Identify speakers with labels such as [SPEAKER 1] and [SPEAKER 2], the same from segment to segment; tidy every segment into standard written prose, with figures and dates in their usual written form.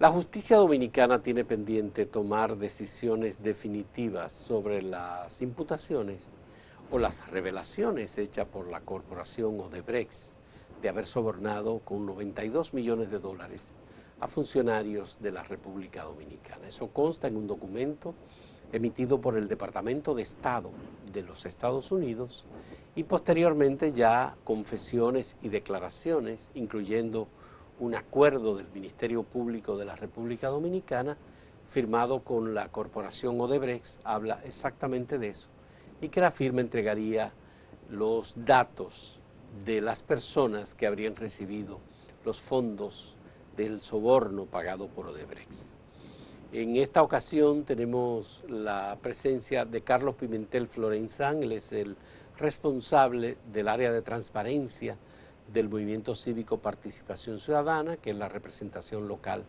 [SPEAKER 1] La justicia dominicana tiene pendiente tomar decisiones definitivas sobre las imputaciones o las revelaciones hechas por la corporación Odebrecht de haber sobornado con 92 millones de dólares a funcionarios de la República Dominicana. Eso consta en un documento emitido por el Departamento de Estado de los Estados Unidos y posteriormente ya confesiones y declaraciones, incluyendo un acuerdo del Ministerio Público de la República Dominicana firmado con la corporación Odebrecht, habla exactamente de eso, y que la firma entregaría los datos de las personas que habrían recibido los fondos del soborno pagado por Odebrecht. En esta ocasión tenemos la presencia de Carlos Pimentel Florenzán, él es el responsable del área de transparencia del Movimiento Cívico Participación Ciudadana, que es la representación local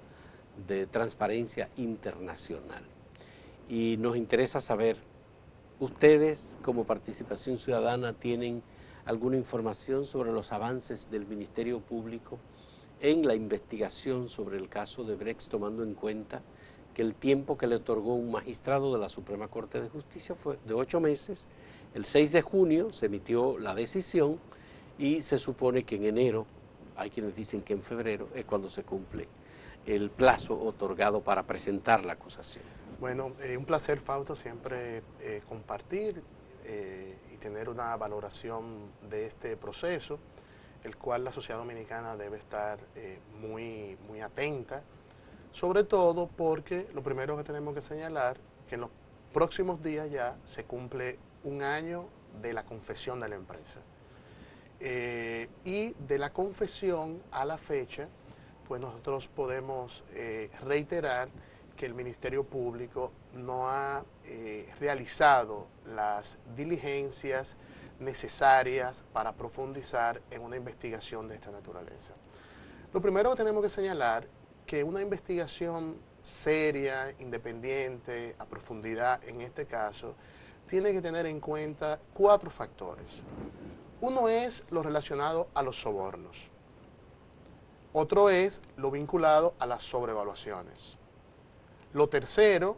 [SPEAKER 1] de Transparencia Internacional. Y nos interesa saber, ¿ustedes como Participación Ciudadana tienen alguna información sobre los avances del Ministerio Público en la investigación sobre el caso de Odebrecht, tomando en cuenta que el tiempo que le otorgó un magistrado de la Suprema Corte de Justicia fue de 8 meses? El 6 de junio se emitió la decisión y se supone que en enero, hay quienes dicen que en febrero, es cuando se cumple el plazo otorgado para presentar la acusación.
[SPEAKER 2] Bueno, un placer, Fausto, siempre compartir y tener una valoración de este proceso, el cual la sociedad dominicana debe estar muy atenta, sobre todo porque lo primero que tenemos que señalar, que en los próximos días ya se cumple un año de la confesión de la empresa. Y de la confesión a la fecha, pues nosotros podemos reiterar que el Ministerio Público no ha realizado las diligencias necesarias para profundizar en una investigación de esta naturaleza. Lo primero que tenemos que señalar que una investigación seria, independiente, a profundidad en este caso, tiene que tener en cuenta 4 factores. Uno es lo relacionado a los sobornos. Otro es lo vinculado a las sobrevaluaciones. Lo tercero,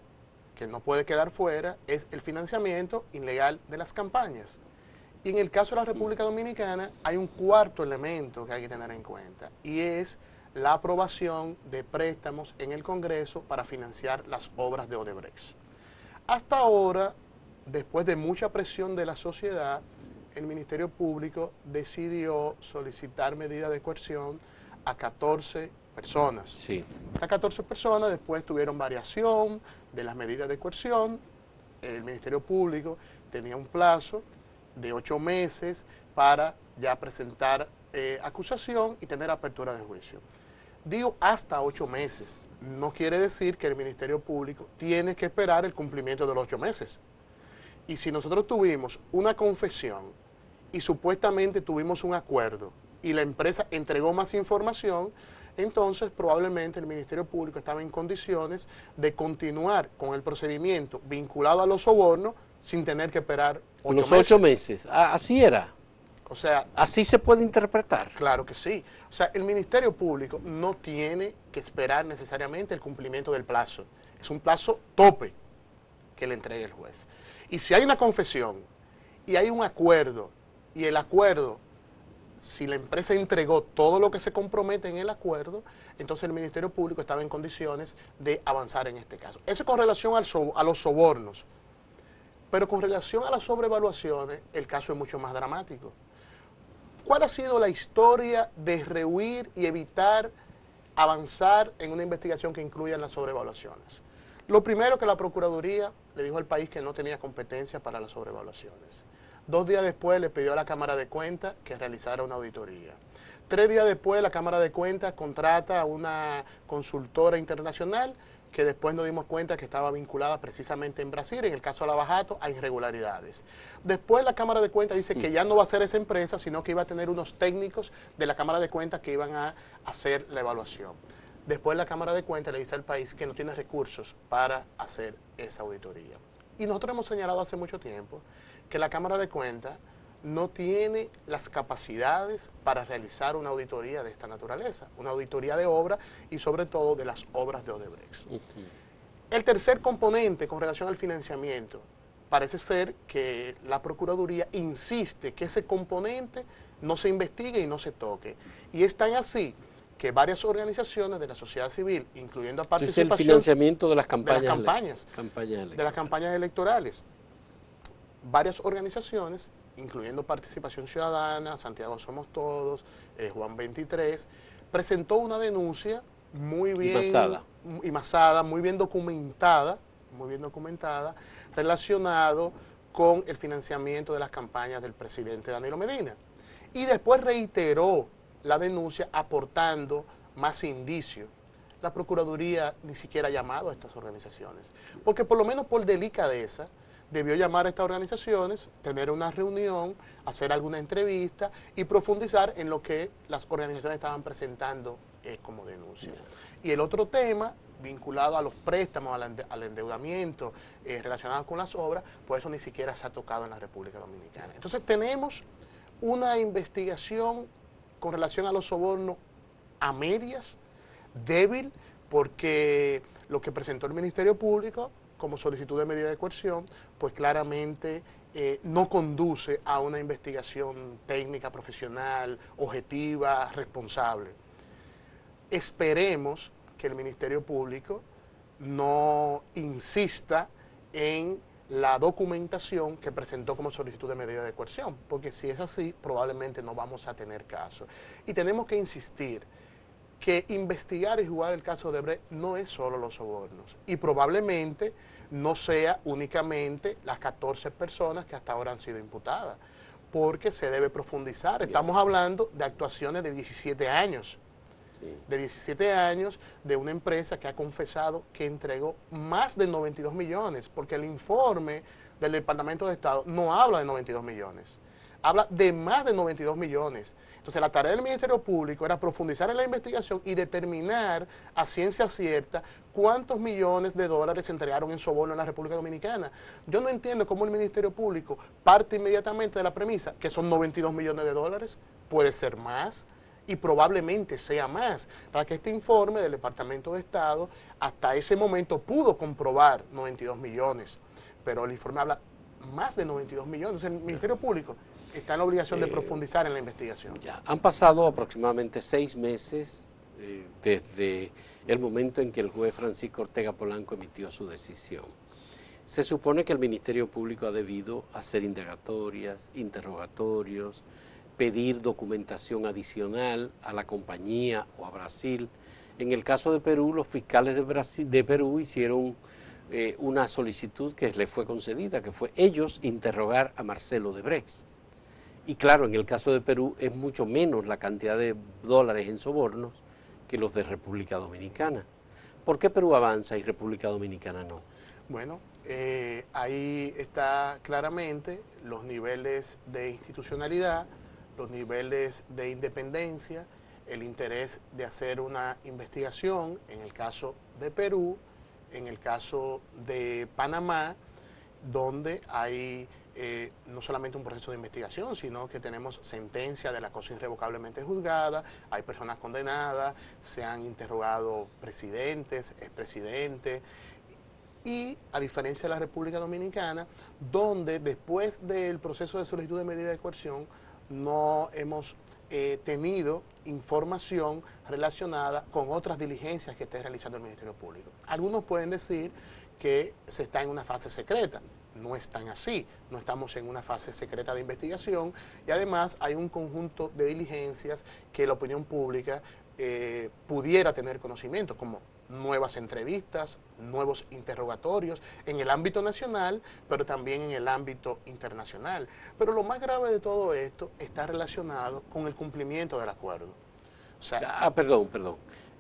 [SPEAKER 2] que no puede quedar fuera, es el financiamiento ilegal de las campañas. Y en el caso de la República Dominicana hay un cuarto elemento que hay que tener en cuenta, y es la aprobación de préstamos en el Congreso para financiar las obras de Odebrecht. Hasta ahora, después de mucha presión de la sociedad, el Ministerio Público decidió solicitar medidas de coerción a 14 personas.
[SPEAKER 1] Sí.
[SPEAKER 2] Estas 14 personas después tuvieron variación de las medidas de coerción. El Ministerio Público tenía un plazo de 8 meses para ya presentar acusación y tener apertura de juicio. Digo hasta 8 meses. No quiere decir que el Ministerio Público tiene que esperar el cumplimiento de los 8 meses. Y si nosotros tuvimos una confesión y supuestamente tuvimos un acuerdo y la empresa entregó más información, entonces probablemente el Ministerio Público estaba en condiciones de continuar con el procedimiento vinculado a los sobornos sin tener que esperar 8 meses.
[SPEAKER 1] Los 8 meses, así era.
[SPEAKER 2] O sea,
[SPEAKER 1] así se puede interpretar.
[SPEAKER 2] Claro que sí. O sea, el Ministerio Público no tiene que esperar necesariamente el cumplimiento del plazo. Es un plazo tope que le entregue el juez. Y si hay una confesión y hay un acuerdo, y el acuerdo, si la empresa entregó todo lo que se compromete en el acuerdo, entonces el Ministerio Público estaba en condiciones de avanzar en este caso. Eso con relación a los sobornos. Pero con relación a las sobrevaluaciones, el caso es mucho más dramático. ¿Cuál ha sido la historia de rehuir y evitar avanzar en una investigación que incluya las sobrevaluaciones? Lo primero, que la Procuraduría le dijo al país que no tenía competencia para las sobrevaluaciones. 2 días después le pidió a la Cámara de Cuentas que realizara una auditoría. 3 días después la Cámara de Cuentas contrata a una consultora internacional que después nos dimos cuenta que estaba vinculada precisamente en Brasil, en el caso de Lava Jato, a irregularidades. Después la Cámara de Cuentas dice que ya no va a ser esa empresa, sino que iba a tener unos técnicos de la Cámara de Cuentas que iban a hacer la evaluación. Después la Cámara de Cuentas le dice al país que no tiene recursos para hacer esa auditoría. Y nosotros hemos señalado hace mucho tiempo que la Cámara de Cuentas no tiene las capacidades para realizar una auditoría de esta naturaleza, una auditoría de obra y sobre todo de las obras de Odebrecht. El tercer componente con relación al financiamiento, parece ser que la Procuraduría insiste que ese componente no se investigue y no se toque. Y es tan así que varias organizaciones de la sociedad civil, incluyendo a participación...
[SPEAKER 1] Es el financiamiento de las campañas,
[SPEAKER 2] de las campañas electorales. Varias organizaciones, incluyendo Participación Ciudadana, Santiago Somos Todos, Juan 23, presentó una denuncia muy bien masada, muy bien documentada, relacionado con el financiamiento de las campañas del presidente Danilo Medina. Y después reiteró la denuncia aportando más indicios. La Procuraduría ni siquiera ha llamado a estas organizaciones, porque por lo menos por delicadeza debió llamar a estas organizaciones, tener una reunión, hacer alguna entrevista y profundizar en lo que las organizaciones estaban presentando como denuncia. Y el otro tema, vinculado a los préstamos, al endeudamiento relacionado con las obras, pues eso ni siquiera se ha tocado en la República Dominicana. Entonces tenemos una investigación con relación a los sobornos a medias, débil, porque lo que presentó el Ministerio Público como solicitud de medida de coerción, pues claramente no conduce a una investigación técnica, profesional, objetiva, responsable. Esperemos que el Ministerio Público no insista en la documentación que presentó como solicitud de medida de coerción, porque si es así, probablemente no vamos a tener caso. Y tenemos que insistir que investigar y jugar el caso de Odebrecht no es solo los sobornos, y probablemente no sea únicamente las 14 personas que hasta ahora han sido imputadas, porque se debe profundizar. Estamos hablando de actuaciones de 17 años, de una empresa que ha confesado que entregó más de 92 millones, porque el informe del Departamento de Estado no habla de 92 millones, habla de más de 92 millones. Entonces la tarea del Ministerio Público era profundizar en la investigación y determinar a ciencia cierta cuántos millones de dólares se entregaron en soborno en la República Dominicana. Yo no entiendo cómo el Ministerio Público parte inmediatamente de la premisa que son 92 millones de dólares, puede ser más, y probablemente sea más, para que este informe del Departamento de Estado hasta ese momento pudo comprobar 92 millones, pero el informe habla más de 92 millones. Entonces, el Ministerio Público está en la obligación de profundizar en la investigación.
[SPEAKER 1] Ya, han pasado aproximadamente 6 meses desde el momento en que el juez Francisco Ortega Polanco emitió su decisión. Se supone que el Ministerio Público ha debido hacer indagatorias, interrogatorios, pedir documentación adicional a la compañía o a Brasil. En el caso de Perú, los fiscales de Perú hicieron una solicitud que les fue concedida, que fue ellos interrogar a Marcelo Odebrecht. Y claro, en el caso de Perú es mucho menos la cantidad de dólares en sobornos que los de República Dominicana. ¿Por qué Perú avanza y República Dominicana no?
[SPEAKER 2] Bueno, ahí está claramente los niveles de institucionalidad, los niveles de independencia, el interés de hacer una investigación, en el caso de Perú, en el caso de Panamá, donde hay no solamente un proceso de investigación, sino que tenemos sentencia de la cosa irrevocablemente juzgada, hay personas condenadas, se han interrogado presidentes, expresidentes, y a diferencia de la República Dominicana, donde después del proceso de solicitud de medida de coerción no hemos tenido información relacionada con otras diligencias que esté realizando el Ministerio Público. Algunos pueden decir que se está en una fase secreta. No es tan así, no estamos en una fase secreta de investigación y además hay un conjunto de diligencias que la opinión pública pudiera tener conocimiento, como nuevas entrevistas, nuevos interrogatorios en el ámbito nacional, pero también en el ámbito internacional. Pero lo más grave de todo esto está relacionado con el cumplimiento del acuerdo. O sea,
[SPEAKER 1] perdón.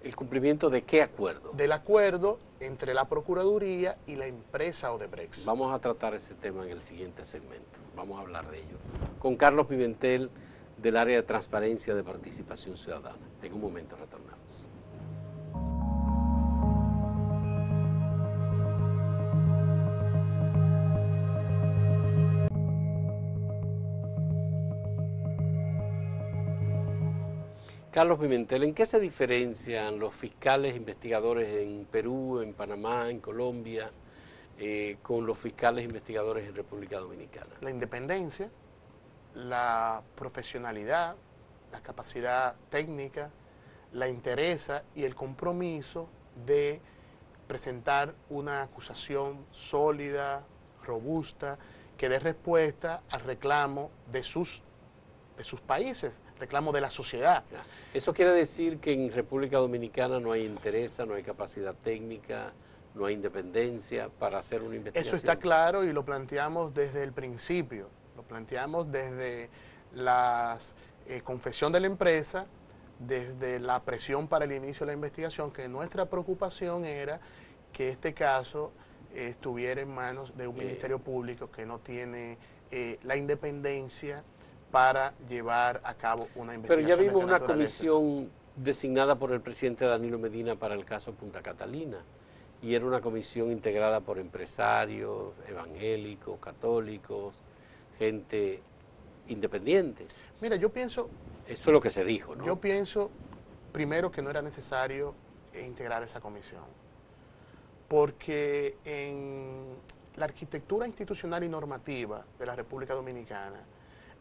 [SPEAKER 1] ¿El cumplimiento de qué acuerdo?
[SPEAKER 2] Del acuerdo entre la Procuraduría y la empresa Odebrecht.
[SPEAKER 1] Vamos a tratar ese tema en el siguiente segmento. Vamos a hablar de ello. Con Carlos Pimentel, del área de transparencia de Participación Ciudadana. En un momento retornamos. Carlos Pimentel, ¿en qué se diferencian los fiscales investigadores en Perú, en Panamá, en Colombia, con los fiscales investigadores en República Dominicana?
[SPEAKER 2] La independencia, la profesionalidad, la capacidad técnica, la interesa y el compromiso de presentar una acusación sólida, robusta, que dé respuesta al reclamo de sus países, reclamo de la sociedad.
[SPEAKER 1] Eso quiere decir que en República Dominicana no hay interés, no hay capacidad técnica, no hay independencia para hacer una investigación.
[SPEAKER 2] Eso está claro y lo planteamos desde el principio, lo planteamos desde la confesión de la empresa, desde la presión para el inicio de la investigación, que nuestra preocupación era que este caso estuviera en manos de un ministerio público que no tiene la independencia para llevar a cabo una investigación.
[SPEAKER 1] Pero ya vimos una comisión designada por el presidente Danilo Medina para el caso Punta Catalina, y era una comisión integrada por empresarios, evangélicos, católicos, gente independiente.
[SPEAKER 2] Mira, yo pienso...
[SPEAKER 1] Eso es lo que se dijo, ¿no?
[SPEAKER 2] Yo pienso, primero, que no era necesario integrar esa comisión, porque en la arquitectura institucional y normativa de la República Dominicana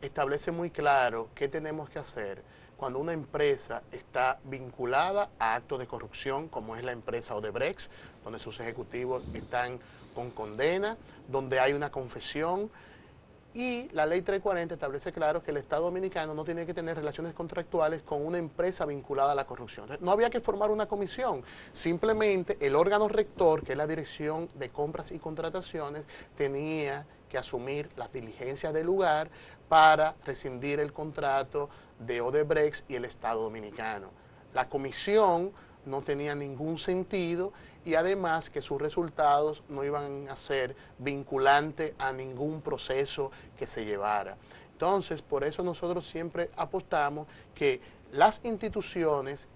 [SPEAKER 2] establece muy claro qué tenemos que hacer cuando una empresa está vinculada a actos de corrupción, como es la empresa Odebrecht, donde sus ejecutivos están con condena, donde hay una confesión. Y la ley 340 establece claro que el Estado Dominicano no tiene que tener relaciones contractuales con una empresa vinculada a la corrupción. Entonces, no había que formar una comisión, simplemente el órgano rector, que es la Dirección de Compras y Contrataciones, tenía que asumir las diligencias del lugar para rescindir el contrato de Odebrecht y el Estado Dominicano. La comisión no tenía ningún sentido y además que sus resultados no iban a ser vinculantes a ningún proceso que se llevara. Entonces, por eso nosotros siempre apostamos que las instituciones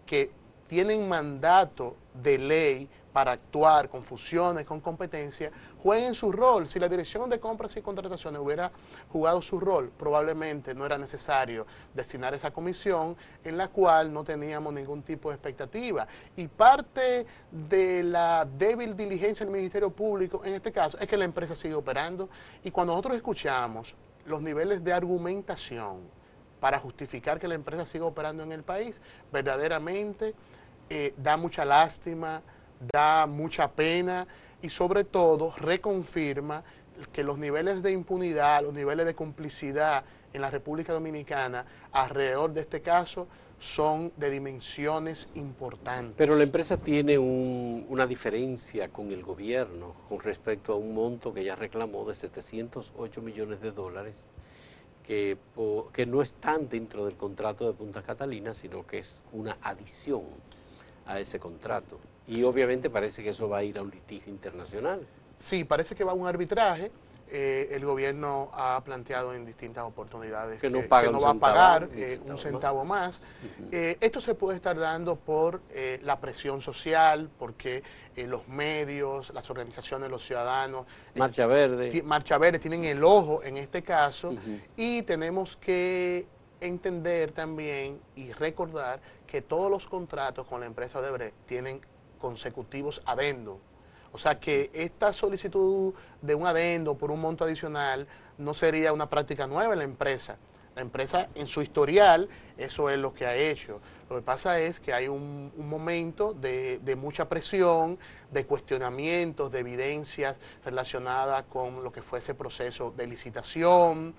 [SPEAKER 2] que tienen mandato de ley para actuar con funciones, con competencia, jueguen su rol. Si la Dirección de Compras y Contrataciones hubiera jugado su rol, probablemente no era necesario destinar esa comisión en la cual no teníamos ningún tipo de expectativa. Y parte de la débil diligencia del Ministerio Público, en este caso, es que la empresa sigue operando. Y cuando nosotros escuchamos los niveles de argumentación para justificar que la empresa siga operando en el país, verdaderamente da mucha lástima, da mucha pena y sobre todo reconfirma que los niveles de impunidad, los niveles de complicidad en la República Dominicana alrededor de este caso son de dimensiones importantes.
[SPEAKER 1] Pero la empresa tiene una diferencia con el gobierno con respecto a un monto que ya reclamó de 708 millones de dólares que no están dentro del contrato de Punta Catalina, sino que es una adición a ese contrato. Y obviamente parece que eso va a ir a un litigio internacional.
[SPEAKER 2] Sí, parece que va a un arbitraje. El gobierno ha planteado en distintas oportunidades
[SPEAKER 1] que no
[SPEAKER 2] va a pagar un
[SPEAKER 1] centavo
[SPEAKER 2] más. Esto se puede estar dando por la presión social, porque los medios, las organizaciones, los ciudadanos...
[SPEAKER 1] Marcha Verde
[SPEAKER 2] tienen el ojo en este caso y tenemos que entender también y recordar que todos los contratos con la empresa Odebrecht tienen consecutivos adendum. O sea que esta solicitud de un adendo por un monto adicional no sería una práctica nueva en la empresa. La empresa en su historial, eso es lo que ha hecho. Lo que pasa es que hay un momento de mucha presión, de cuestionamientos, de evidencias relacionadas con lo que fue ese proceso de licitación,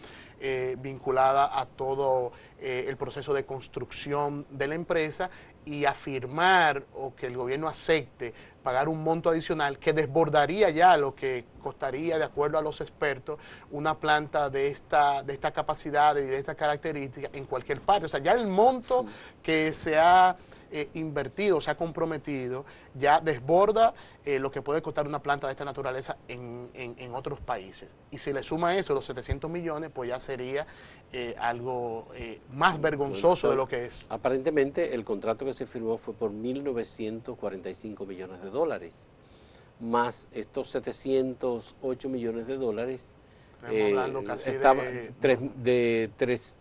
[SPEAKER 2] vinculada a todo el proceso de construcción de la empresa, y afirmar o que el gobierno acepte pagar un monto adicional que desbordaría ya lo que costaría, de acuerdo a los expertos, una planta de esta capacidad y de esta característica en cualquier parte. O sea, ya el monto que se ha invertido, se ha comprometido, ya desborda lo que puede costar una planta de esta naturaleza en otros países. Y si le suma eso, los 700 millones, pues ya sería algo más vergonzoso de lo que es.
[SPEAKER 1] Aparentemente el contrato que se firmó fue por 1.945 millones de dólares, más estos 708 millones de dólares
[SPEAKER 2] Estamos hablando casi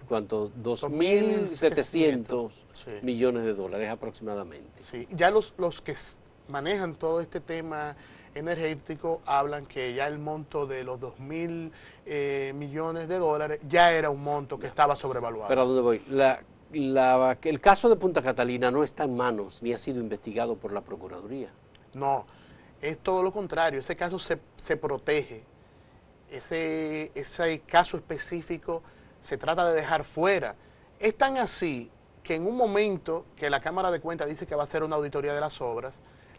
[SPEAKER 1] ¿cuánto? 2.700
[SPEAKER 2] sí.
[SPEAKER 1] millones de dólares aproximadamente.
[SPEAKER 2] Sí, ya los que manejan todo este tema energético hablan que ya el monto de los 2.000 millones de dólares ya era un monto que estaba sobrevaluado.
[SPEAKER 1] Pero ¿a dónde voy? El caso de Punta Catalina no está en manos ni ha sido investigado por la Procuraduría.
[SPEAKER 2] No, es todo lo contrario, ese caso se protege. Ese caso específico se trata de dejar fuera. Es tan así que en un momento que la Cámara de Cuentas dice que va a hacer una auditoría de las obras,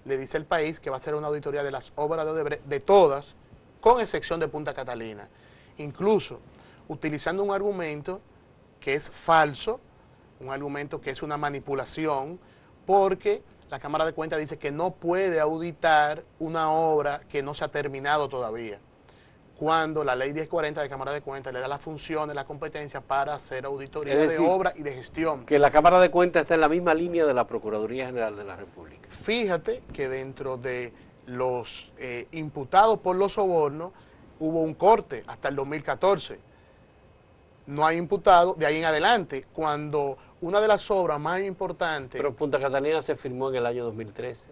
[SPEAKER 2] le dice el país que va a hacer una auditoría de las obras de Odebrecht, de todas, con excepción de Punta Catalina. Incluso utilizando un argumento que es falso, un argumento que es una manipulación, porque la Cámara de Cuentas dice que no puede auditar una obra que no se ha terminado todavía, cuando la ley 1040 de Cámara de Cuentas le da las funciones, la competencia para hacer auditoría de obra y de gestión.
[SPEAKER 1] Que la Cámara de Cuentas está en la misma línea de la Procuraduría General de la República.
[SPEAKER 2] Fíjate que dentro de los imputados por los sobornos hubo un corte hasta el 2014. No hay imputado de ahí en adelante, cuando una de las obras más importantes...
[SPEAKER 1] Pero Punta Catalina se firmó en el año 2013.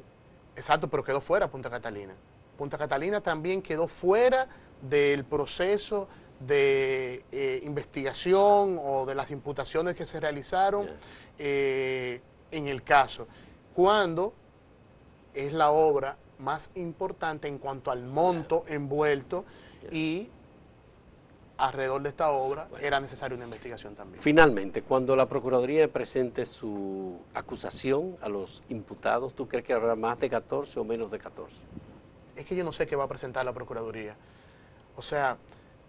[SPEAKER 2] Exacto, pero quedó fuera Punta Catalina. Punta Catalina también quedó fuera del proceso de investigación o de las imputaciones que se realizaron en el caso, cuando es la obra más importante en cuanto al monto envuelto y alrededor de esta obra era necesaria una investigación también.
[SPEAKER 1] Finalmente, cuando la Procuraduría presente su acusación a los imputados, ¿tú crees que habrá más de 14 o menos de 14?
[SPEAKER 2] Es que yo no sé qué va a presentar la Procuraduría. O sea,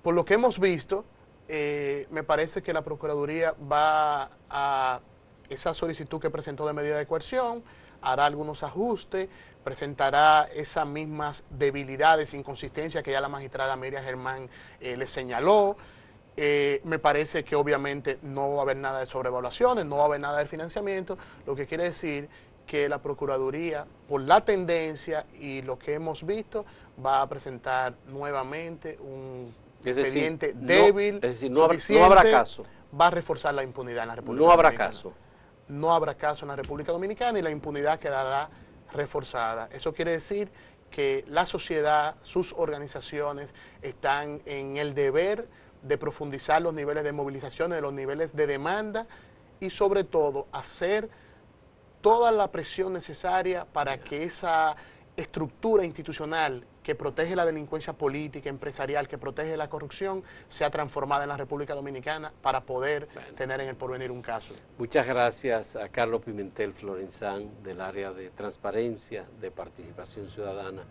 [SPEAKER 2] por lo que hemos visto, me parece que la Procuraduría va a esa solicitud que presentó de medida de coerción, hará algunos ajustes, presentará esas mismas debilidades, inconsistencias que ya la magistrada Miriam Germán le señaló. Me parece que obviamente no va a haber nada de sobrevaluaciones, no va a haber nada de financiamiento, lo que quiere decir que la Procuraduría, por la tendencia y lo que hemos visto, va a presentar nuevamente un expediente débil,
[SPEAKER 1] es decir, no habrá caso.
[SPEAKER 2] Va a reforzar la impunidad en la República
[SPEAKER 1] Dominicana. No habrá
[SPEAKER 2] Dominicana.
[SPEAKER 1] caso.
[SPEAKER 2] No habrá caso en la República Dominicana y la impunidad quedará reforzada. Eso quiere decir que la sociedad, sus organizaciones, están en el deber de profundizar los niveles de movilización, los niveles de demanda y sobre todo hacer toda la presión necesaria para que esa estructura institucional que protege la delincuencia política, empresarial, que protege la corrupción, sea transformada en la República Dominicana para poder tener en el porvenir un caso.
[SPEAKER 1] Muchas gracias a Carlos Pimentel Florenzán del área de transparencia, de participación ciudadana,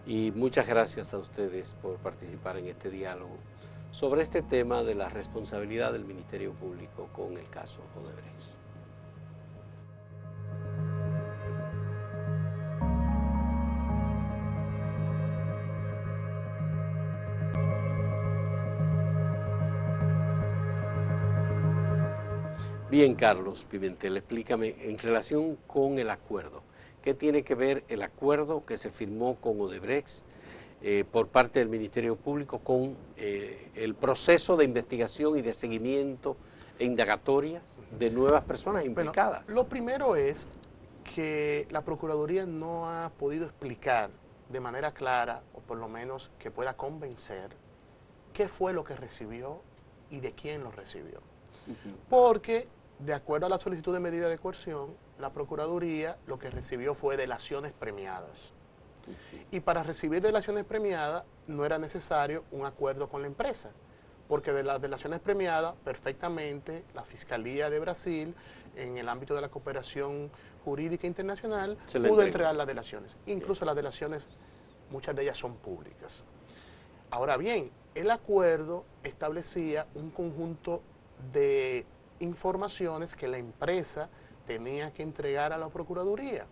[SPEAKER 1] y muchas gracias a ustedes por participar en este diálogo sobre este tema de la responsabilidad del Ministerio Público con el caso Odebrecht. Bien, Carlos Pimentel, explícame en relación con el acuerdo. ¿Qué tiene que ver el acuerdo que se firmó con Odebrecht por parte del Ministerio Público con el proceso de investigación y de seguimiento e indagatorias de nuevas personas implicadas?
[SPEAKER 2] Bueno, lo primero es que la Procuraduría no ha podido explicar de manera clara, o por lo menos que pueda convencer, qué fue lo que recibió y de quién lo recibió. Porque, de acuerdo a la solicitud de medida de coerción, la Procuraduría lo que recibió fue delaciones premiadas. Y para recibir delaciones premiadas no era necesario un acuerdo con la empresa, porque de las delaciones premiadas, perfectamente, la Fiscalía de Brasil, en el ámbito de la cooperación jurídica internacional, pudo entregar las delaciones. Incluso las delaciones, muchas de ellas son públicas. Ahora bien, el acuerdo establecía un conjunto de informaciones que la empresa tenía que entregar a la Procuraduría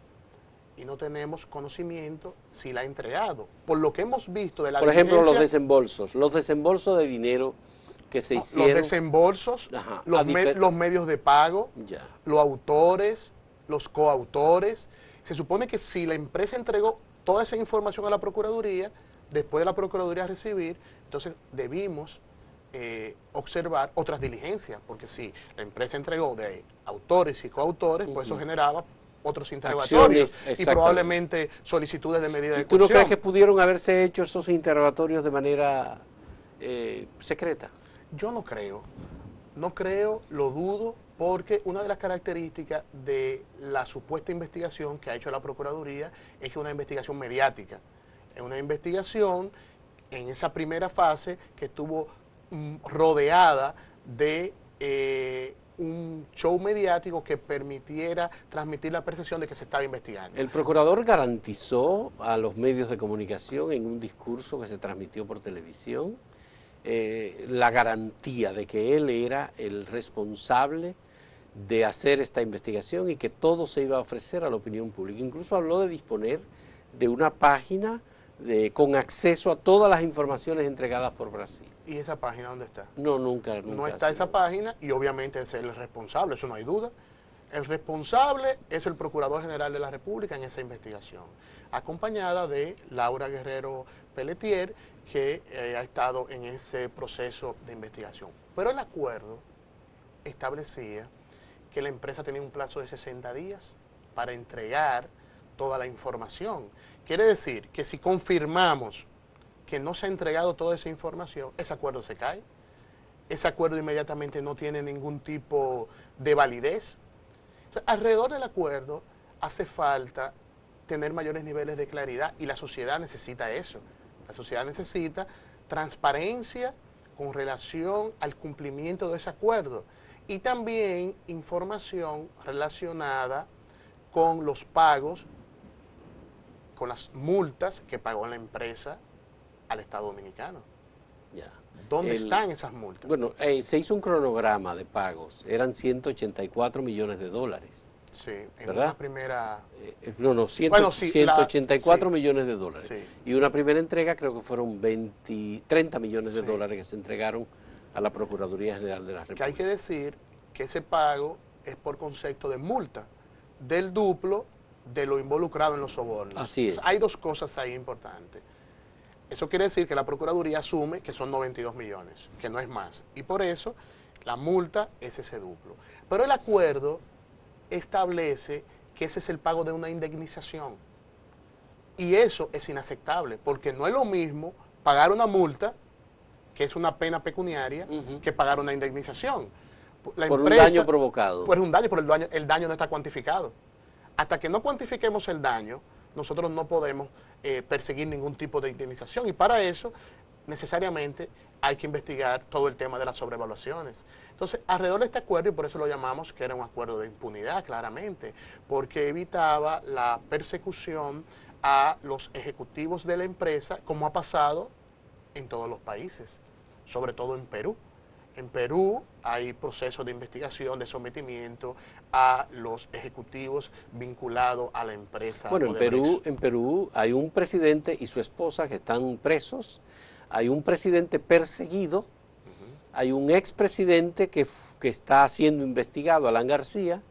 [SPEAKER 2] y no tenemos conocimiento si la ha entregado. Por lo que hemos visto de la
[SPEAKER 1] Por ejemplo, los desembolsos de dinero que se hicieron.
[SPEAKER 2] Los desembolsos, los medios de pago, los autores, los coautores. Se supone que si la empresa entregó toda esa información a la Procuraduría, después de la Procuraduría recibir, Entonces debimos observar otras diligencias, porque si la empresa entregó de autores y coautores, pues eso generaba otros interrogatorios y probablemente solicitudes de medida de
[SPEAKER 1] coerción. ¿Tú no crees que pudieron haberse hecho esos interrogatorios de manera secreta?
[SPEAKER 2] Yo no creo, lo dudo, porque una de las características de la supuesta investigación que ha hecho la Procuraduría es que es una investigación mediática, es una investigación en esa primera fase que estuvo rodeada de un show mediático que permitiera transmitir la percepción de que se estaba investigando.
[SPEAKER 1] El procurador garantizó a los medios de comunicación en un discurso que se transmitió por televisión la garantía de que él era el responsable de hacer esta investigación y que todo se iba a ofrecer a la opinión pública. Incluso habló de disponer de una página con acceso a todas las informaciones entregadas por Brasil.
[SPEAKER 2] ¿Y esa página dónde está?
[SPEAKER 1] No, nunca.
[SPEAKER 2] No está esa página y obviamente es el responsable, eso no hay duda. El responsable es el Procurador General de la República en esa investigación, acompañada de Laura Guerrero Pelletier, que ha estado en ese proceso de investigación. Pero el acuerdo establecía que la empresa tenía un plazo de 60 días para entregar toda la información. Quiere decir que si confirmamos que no se ha entregado toda esa información, ese acuerdo se cae, ese acuerdo inmediatamente no tiene ningún tipo de validez. Entonces, alrededor del acuerdo hace falta tener mayores niveles de claridad y la sociedad necesita eso. La sociedad necesita transparencia con relación al cumplimiento de ese acuerdo y también información relacionada con los pagos, con las multas que pagó la empresa al Estado Dominicano.
[SPEAKER 1] Ya.
[SPEAKER 2] ¿Dónde están esas multas?
[SPEAKER 1] Bueno, se hizo un cronograma de pagos, eran 184 millones de dólares.
[SPEAKER 2] Sí, en
[SPEAKER 1] ¿verdad?
[SPEAKER 2] Una primera...
[SPEAKER 1] bueno, 184 millones de dólares.
[SPEAKER 2] Sí.
[SPEAKER 1] Y una primera entrega creo que fueron 30 millones de dólares que se entregaron a la Procuraduría General de la República.
[SPEAKER 2] Que hay que decir que ese pago es por concepto de multa, del duplo de lo involucrado en los sobornos.
[SPEAKER 1] Así es.
[SPEAKER 2] Hay dos cosas ahí importantes. Eso quiere decir que la Procuraduría asume que son 92 millones, que no es más. Y por eso la multa es ese duplo. Pero el acuerdo establece que ese es el pago de una indemnización. Y eso es inaceptable, porque no es lo mismo pagar una multa, que es una pena pecuniaria, que pagar una indemnización.
[SPEAKER 1] Por un daño provocado.
[SPEAKER 2] Por un daño, pero el daño no está cuantificado. Hasta que no cuantifiquemos el daño, nosotros no podemos perseguir ningún tipo de indemnización. Y para eso, necesariamente, hay que investigar todo el tema de las sobrevaluaciones. Entonces, alrededor de este acuerdo, y por eso lo llamamos que era un acuerdo de impunidad, claramente, porque evitaba la persecución a los ejecutivos de la empresa, como ha pasado en todos los países, sobre todo en Perú. En Perú hay procesos de investigación, de sometimiento a los ejecutivos vinculados a la empresa.
[SPEAKER 1] Bueno, en Perú hay un presidente y su esposa que están presos, hay un presidente perseguido, hay un expresidente que está siendo investigado, Alan García,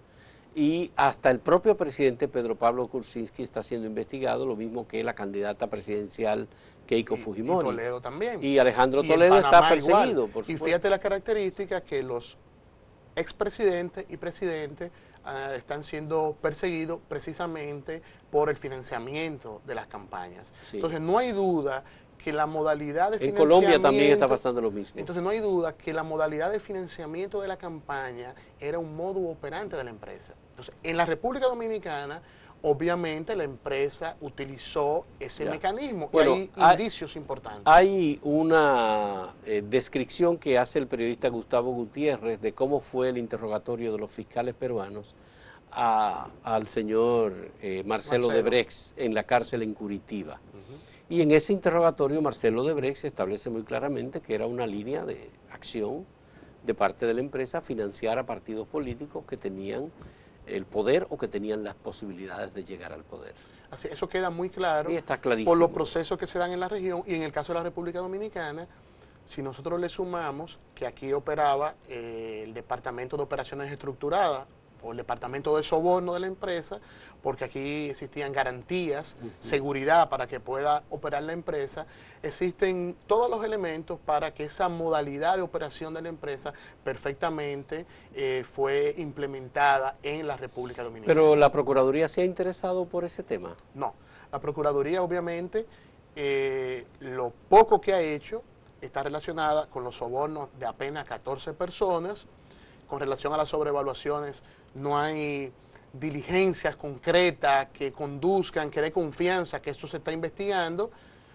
[SPEAKER 1] y hasta el propio presidente Pedro Pablo Kuczynski está siendo investigado, lo mismo que la candidata presidencial Keiko Fujimori.
[SPEAKER 2] Y Toledo también.
[SPEAKER 1] Y Alejandro Toledo está perseguido, por supuesto.
[SPEAKER 2] Y fíjate la característica que los expresidentes y presidentes están siendo perseguidos precisamente por el financiamiento de las campañas. Sí. Entonces no hay duda que la modalidad de financiamiento...
[SPEAKER 1] En Colombia también está pasando lo mismo.
[SPEAKER 2] Entonces no hay duda que la modalidad de financiamiento de la campaña era un modo operante de la empresa. Entonces, en la República Dominicana, obviamente la empresa utilizó ese mecanismo. Bueno, y hay indicios importantes.
[SPEAKER 1] Hay una descripción que hace el periodista Gustavo Gutiérrez de cómo fue el interrogatorio de los fiscales peruanos al señor Marcelo Debrecht en la cárcel en Curitiba. Y en ese interrogatorio Marcelo Debrecht establece muy claramente que era una línea de acción de parte de la empresa financiar a partidos políticos que tenían el poder o que tenían las posibilidades de llegar al poder.
[SPEAKER 2] Así, eso queda muy claro
[SPEAKER 1] y está clarísimo.
[SPEAKER 2] Por los procesos que se dan en la región y en el caso de la República Dominicana, si nosotros le sumamos que aquí operaba el Departamento de Operaciones Estructuradas o el departamento de soborno de la empresa, porque aquí existían garantías, seguridad para que pueda operar la empresa. Existen todos los elementos para que esa modalidad de operación de la empresa perfectamente fue implementada en la República Dominicana.
[SPEAKER 1] Pero la Procuraduría se ha interesado por ese tema.
[SPEAKER 2] No, la Procuraduría obviamente lo poco que ha hecho está relacionada con los sobornos de apenas 14 personas. Con relación a las sobrevaluaciones no hay diligencias concretas que conduzcan, que dé confianza que esto se está investigando.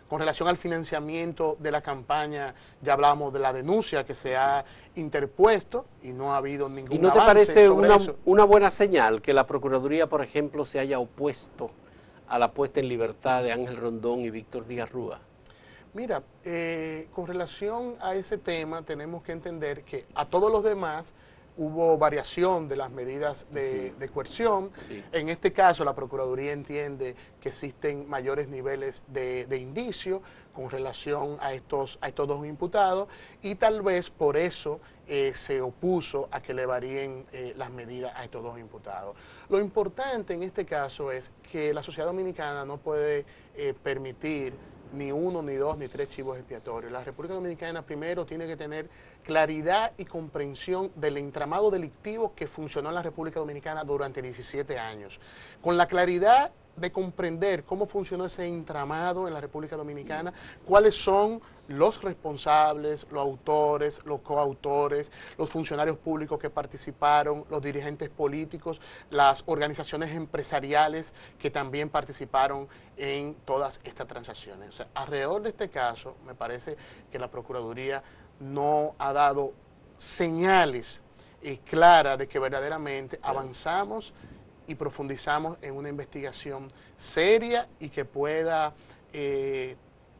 [SPEAKER 2] Con relación al financiamiento de la campaña, ya hablamos de la denuncia que se ha interpuesto y no ha habido ningún avance.
[SPEAKER 1] ¿Y no te parece
[SPEAKER 2] eso.
[SPEAKER 1] una buena señal que la Procuraduría, por ejemplo, se haya opuesto a la puesta en libertad de Ángel Rondón y Víctor Díaz Rúa?
[SPEAKER 2] Mira, con relación a ese tema tenemos que entender que a todos los demás hubo variación de las medidas de coerción. Sí. En este caso, la Procuraduría entiende que existen mayores niveles de indicio con relación a estos dos imputados y tal vez por eso se opuso a que le varíen las medidas a estos dos imputados. Lo importante en este caso es que la sociedad dominicana no puede permitir ni uno, ni dos, ni tres chivos expiatorios. La República Dominicana primero tiene que tener claridad y comprensión del entramado delictivo que funcionó en la República Dominicana durante 17 años. Con la claridad de comprender cómo funcionó ese entramado en la República Dominicana, cuáles son los responsables, los autores, los coautores, los funcionarios públicos que participaron, los dirigentes políticos, las organizaciones empresariales que también participaron en todas estas transacciones. O sea, alrededor de este caso, me parece que la Procuraduría no ha dado señales claras de que verdaderamente avanzamos y profundizamos en una investigación seria y que pueda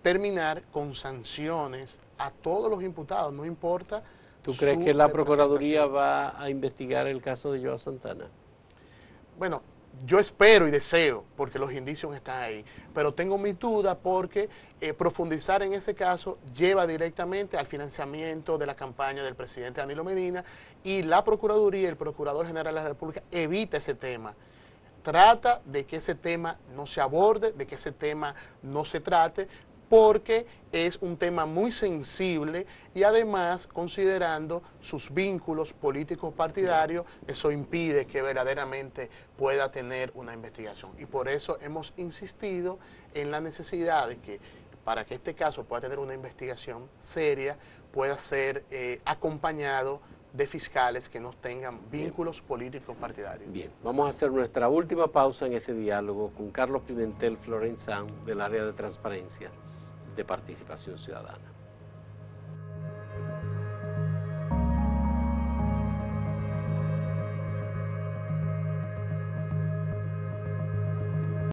[SPEAKER 2] terminar con sanciones a todos los imputados, no importa.
[SPEAKER 1] ¿Tú crees que la Procuraduría va a investigar el caso de Joao Santana?
[SPEAKER 2] Bueno, yo espero y deseo, porque los indicios están ahí, pero tengo mis dudas porque profundizar en ese caso lleva directamente al financiamiento de la campaña del presidente Danilo Medina y la Procuraduría, el Procurador General de la República, evita ese tema. Trata de que ese tema no se aborde, de que ese tema no se trate, porque es un tema muy sensible y además, considerando sus vínculos políticos partidarios, eso impide que verdaderamente pueda tener una investigación. Y por eso hemos insistido en la necesidad de que, para que este caso pueda tener una investigación seria, pueda ser acompañado de fiscales que no tengan vínculos políticos partidarios.
[SPEAKER 1] Bien, vamos a hacer nuestra última pausa en este diálogo con Carlos Pimentel Florenzán del área de transparencia de Participación Ciudadana.